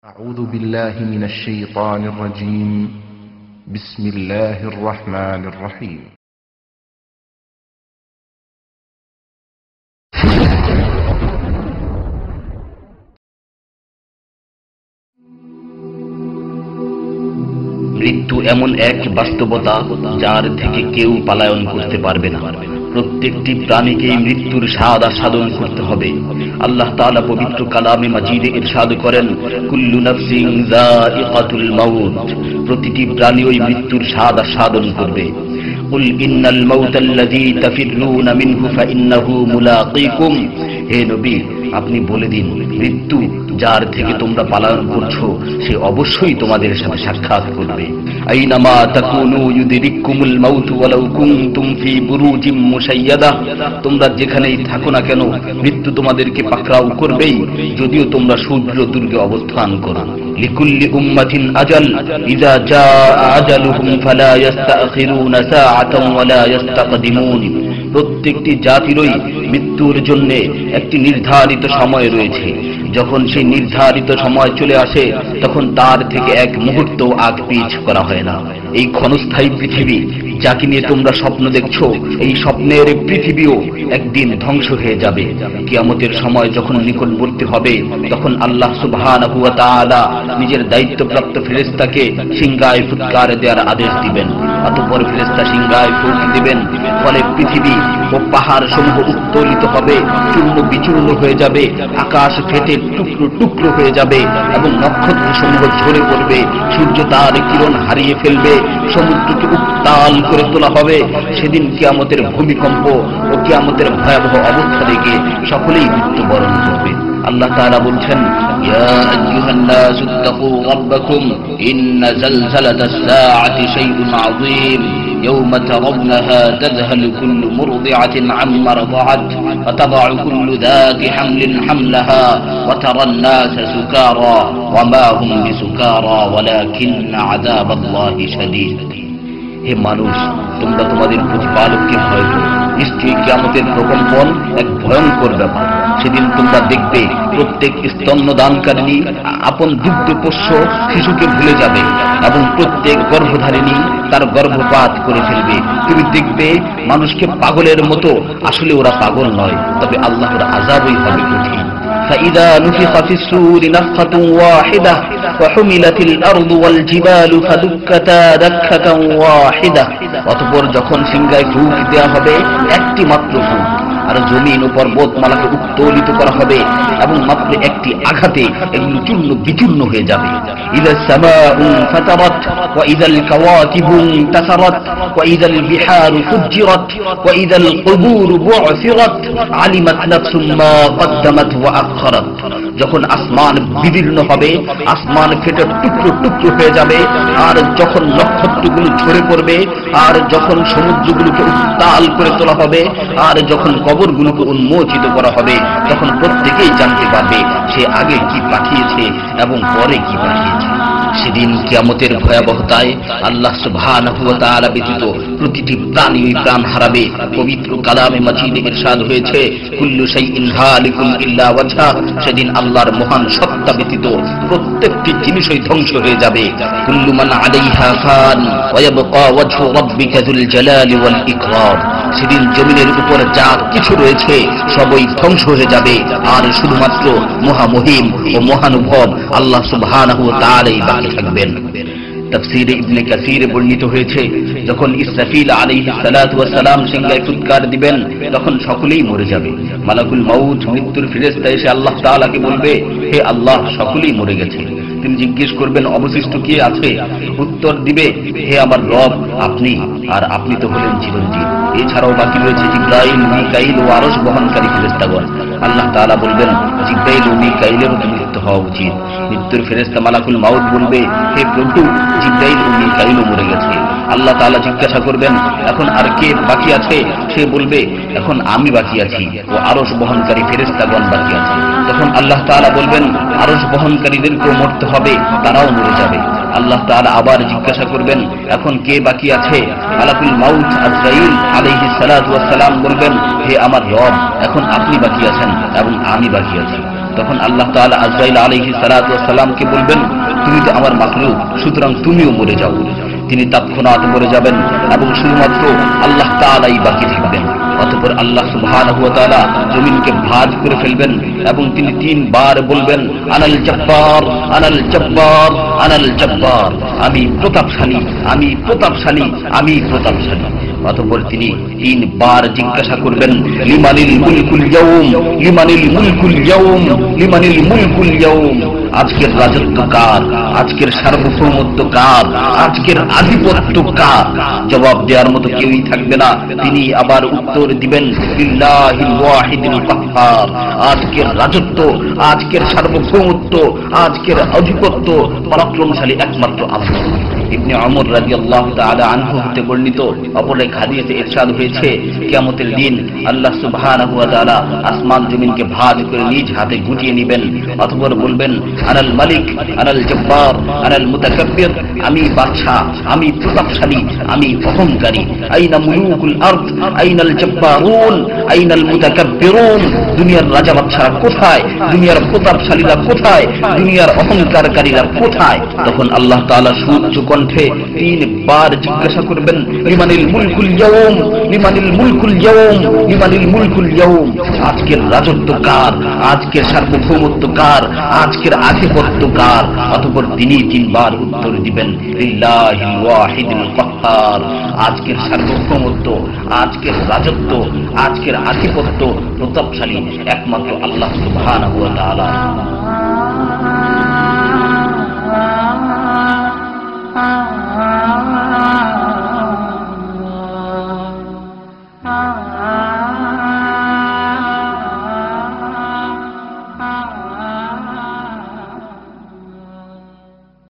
أعوذ بالله من الشيطان الرجيم. بسم الله الرحمن الرحيم. মৃত্যু এমন এক বাস্তবতা যার থেকে কেউ পলায়ন করতে পারবে না। প্রত্যেকটি প্রাণীকেই মৃত্যুর স্বাদ আস্বাদন করতে হবে। আল্লাহ তাআলা পবিত্র কালামে মাজিদে ইরশাদ করেন, কুল্লু নাফসিন যায়িকাতুল মাউত, প্রতিটি প্রাণী ওই মৃত্যুর স্বাদ আস্বাদন করবে। কুল ইন্নাল মাউতাল্লাযী তাফিররুনা মিনহু ফাইন্নাহু মুলাকীকুম, হে নবী আপনি বলে দিন, মৃত্যু যার থেকে তোমরা পলায়ন করছো সে অবশ্যই তোমাদের সাথে সাক্ষাৎ করবে। আইনামা তাকুনু ইউদরিকুমুল মাউত ওয়ালাউ কুনতুম ফি বুরুজিম মুশাইয়াদা, তোমরা যেখানেই থাকো না কেন মৃত্যু তোমাদেরকে পাকড়াও করবেই, যদিও তোমরা সূর্য দুর্গে অবস্থান করো। লিকুল্লি উম্মাতিন আজাল, ইযা জাআ আজালুহুম ফালা ইস্তাখিরুনা সাআতান ওয়ালা ইস্তাকদিমুন, প্রত্যেকটি জাতিরই মৃত্যুর জন্য একটি নির্ধারিত সময় রয়েছে। যখন সেই নির্ধারিত সময় চলে আসে তখন তার থেকে এক মুহূর্ত আগ পিছ করা হয় না। এই ক্ষণস্থায়ী পৃথিবী যাকে নিয়ে তোমরা স্বপ্ন দেখছো, এই স্বপ্নের পৃথিবীও একদিন ধ্বংস হয়ে যাবে। কিয়ামতের সময় যখন নিকটবর্তী হবে তখন আল্লাহ সুবহানাহু ওয়া তাআলা নিজের দায়িত্বপ্রাপ্ত ফেরেশতাকে সিংহায় ফুৎকার দেওয়ার আদেশ দিবেন। অতঃপর ফেরেশতা সিংহায় ফুঁক দিবেন, ফলে পৃথিবী ও পাহাড় সমূহ উত্তোলিত হবে, চূর্ণ বিচূর্ণ হয়ে যাবে, আকাশ ফেটে টুকরো টুকরো হয়ে যাবে এবং নক্ষত্র সমূহ ঝরে পড়বে, সূর্য তার কিরণ হারিয়ে ফেলবে, সমুদ্রকে উত্তাল করে তোলা হবে। সেদিন কিয়ামতের ভূমিকম্প ও কিয়ামতের ভয়াবহ অবস্থা দেখে সকলেই মৃত্যুবরণ করবে। আল্লাহ তাআলা বলছেন, ইয়া আইয়ুহান নাসু ইত্তাকু রাব্বাকুম ইন্না যালযালাতাস সাআতি শাইউন আযীম يوم ترونها تذهل كل مرضعة عما رضعت وتضع كل ذات حمل حملها وترى الناس سكارى وما هم بسكارى ولكن عذاب الله شديد। হে মানুষ, তোমরা তোমাদের প্রতিপালককে ভয় করো, নিশ্চয়ই কিয়ামতের প্রকম্পন এক ভয়ঙ্কর ব্যাপার। সেদিন তোমরা দেখবে প্রত্যেক স্তন্যদানকারিণী আপন দুগ্ধপোষ্য শিশুকে ভুলে যাবে এবং প্রত্যেক গর্ভধারিণী তার গর্ভপাত করে ফেলবে। তুমি দেখবে মানুষকে পাগলের মতো, আসলে ওরা পাগল নয়, তবে আল্লাহর আযাবই হবে কঠিন। فإذا نفخ في الصور نفخة واحدة وحملت الأرض والجبال فدكتا دكة واحدة, অতঃপর যখন সিংহায় ফুঁক দেওয়া হবে একটি মাত্র ফুঁক, আর জমিন ও পর্বতমালাকে উত্তোলিত করা হবে এবং মাত্র একটি আঘাতে এগুলো চূর্ণ বিচূর্ণ হয়ে যাবে। ইযা সামাউ ফাতারাত ওয়া ইযাল কাওয়াকিবু ইনতাসারাত ওয়া ইযাল বিহারু ফুজ্জিরাত ওয়া ইযাল কুবুরু বু'সিরাত আলিমাত নাফসুম মা কদ্দামাত ওয়া আখখারাত, যখন আসমান বিদীর্ণ হবে, আসমান ফেটে টুকরো টুকরো হয়ে যাবে, আর যখন নক্ষত্রগুলো ঝরে পড়বে, আর যখন সমুদ্রগুলোকে উত্তাল করে তোলা হবে, আর যখন কবরগুলোকে উন্মোচিত করা হবে, তখন প্রত্যেকেই জানতে পারবে সে আগে কি পাঠিয়েছে এবং পরে কি পাঠিয়েছে। সেদিন কিয়ামতের ভয়াবহতায় আল্লাহ সুবহানাহু ওয়া তাআলা ব্যতীত প্রতিটি প্রাণী প্রাণ হারাবে। পবিত্র কালামে মাজিদে ইরশাদ হয়েছে, কুল্লু শাইইন হালিকুন ইল্লা ওয়াজহা, সেদিন আল্লাহর মহান সত্তা ব্যতীত প্রত্যেকটি জিনিসই ধ্বংস হয়ে যাবে। কুল্লু মান আলাইহা ফান ওয়া ইয়াবকা ওয়াজহু রাব্বিকা যুল জালালি ওয়াল ইকরাম, সেদিন জমিনের উপর যা কিছু রয়েছে সবই ধ্বংস হয়ে যাবে, আর শুধুমাত্র মহামহিম ও মহানুভব আল্লাহ সুবহানাহু ওয়া তাআলাই বাকি থাকবেন। তাফসীরে ইবনে কাসীরে বর্ণিত হয়েছে, যখন ইসরাফিল আলাইহিস সালাতু ওয়াস সালাম সিংহায় ফুৎকার দিবেন তখন সকলেই মরে যাবে। মালাকুল মাউত মৃত্যুর ফেরেশতা এসে আল্লাহ তাআলাকে বলবে, হে আল্লাহ, সকলেই মরে গেছে। তিনি জিজ্ঞেস করবেন, অবশিষ্ট কে আছে? উত্তর দিবে, হে আমার রব, আপনি, আর আপনি তো হলেন চিরঞ্জীব। এছাড়াও বাকি রয়েছে জিবরাইল, মিকাইল ও আরশ বহনকারী ফেরেশতাগণ। আল্লাহ তাআলা বলবেন, জিবরাইল ও মিকাইলেরও মৃত্যু হওয়া উচিত। মৃত্যুর ফেরেশতা মালাকুল মাউত বলবে, হে প্রভু, জিবরাইল ও মিকাইলও মরে গেছে। আল্লাহ তাআলা জিজ্ঞাসা করবেন, এখন আর কে বাকি আছে? সে বলবে, এখন আমি বাকি আছি ও আরশ বহনকারী ফেরেশতাগণ বাকি আছে। তখন আল্লাহ তাআলা বলবেন, আরশ বহনকারীদেরকেও মরতে হবে, তারাও মরে যাবে। আল্লাহ তাআলা আবার জিজ্ঞাসা করবেন, এখন কে বাকি আছে? মালাকুল মাউত আজরাইল আলাইহিস সালাতু ওয়াস সালাম বলবেন, হে আমার রব, এখন আপনি বাকি আছেন এবং আমি বাকি আছি। তখন আল্লাহ তাআলা আজরাইল আলাইহিস সালাতু ওয়াস সালামকে বলবেন, তুমি তো আমার মাখলুক, সুতরাং তুমিও মরে যাও। তিনি তৎক্ষণাৎ মরে যাবেন এবং শুধুমাত্র আল্লাহ তাআলাই বাকি থাকবেন। অতঃপর আল্লাহ সুবহানাহু ওয়া তাআলা জমিনকে ভাঁজ করে ফেলবেন এবং তিনি 3 বার বলবেন, আনাল জব্বার, আনাল জব্বার, আনাল জব্বার, আমি প্রতাপশালী, আমি প্রতাপশালী, আমি প্রতাপশালী। অতঃপর তিনি 3 বার জিজ্ঞাসা করবেন, লিমানিল মুলকুল ইয়াউম, লিমানিল মুলকুল ইয়াউম, লিমানিল মুলকুল ইয়াউম, আজকের রাজত্ব কার, আজকের সার্বভৌমত্ব কার, আজকের আধিপত্য কার? জবাব দেওয়ার মতো কেউই থাকবে না। তিনি আবার উত্তর দিবেন, লিল্লাহিল ওয়াহিদিল কাহ্হার, আজকের রাজত্ব, আজকের সার্বভৌমত্ব, আজকের আধিপত্য পরাক্রমশালী একমাত্র আল্লাহ। ইবনে ওমর রাদিয়াল্লাহু তাআলা আনহু হতে বর্ণিত অপর এক হাদিসে ইরশাদ হয়েছে, কিয়ামতের দিন আল্লাহ সুবহানাহু ওয়া তাআলা আসমান জমিনকে ভাঁজ করে নিজ হাতে গুটিয়ে নেবেন। অতঃপর বলবেন, আনাল মালিক, আনাল জব্বার, আনাল মুতাকাব্বির, আমি বাদশাহ, আমি প্রতাপশালী, আমি অহংকারী। আইনা মুলুকুল আরদ, আইনাল জব্বারুন, আইনাল মুতাকাব্বিরুন, দুনিয়ার রাজা বাদশারা কোথায়, দুনিয়ার প্রতাপশালীরা কোথায়, দুনিয়ার অহংকারকারীরা কোথায়? তখন আল্লাহ তাআলা সুউচ্চ কণ্ঠে 3 বার জিজ্ঞাসা করবেন, লিমানিল মুলকুল ইয়াউম, লিমানিল মুলকুল ইয়াউম, লিমানিল মুলকুল ইয়াউম, আজকের রাজত্ব কার, আজকের সার্বভৌমত্ব কার, আজকের আধিপত্য কার? অতঃপর তিনি 3 বার উত্তর দিবেন, লিল্লাহিল ওয়াহিদিল কাহ্হার, আজকের সার্বভৌমত্ব, আজকের রাজত্ব, আজকের আধিপত্য প্রতাপশালী একমাত্র আল্লাহ সুবহানাহু ওয়া তাআলা।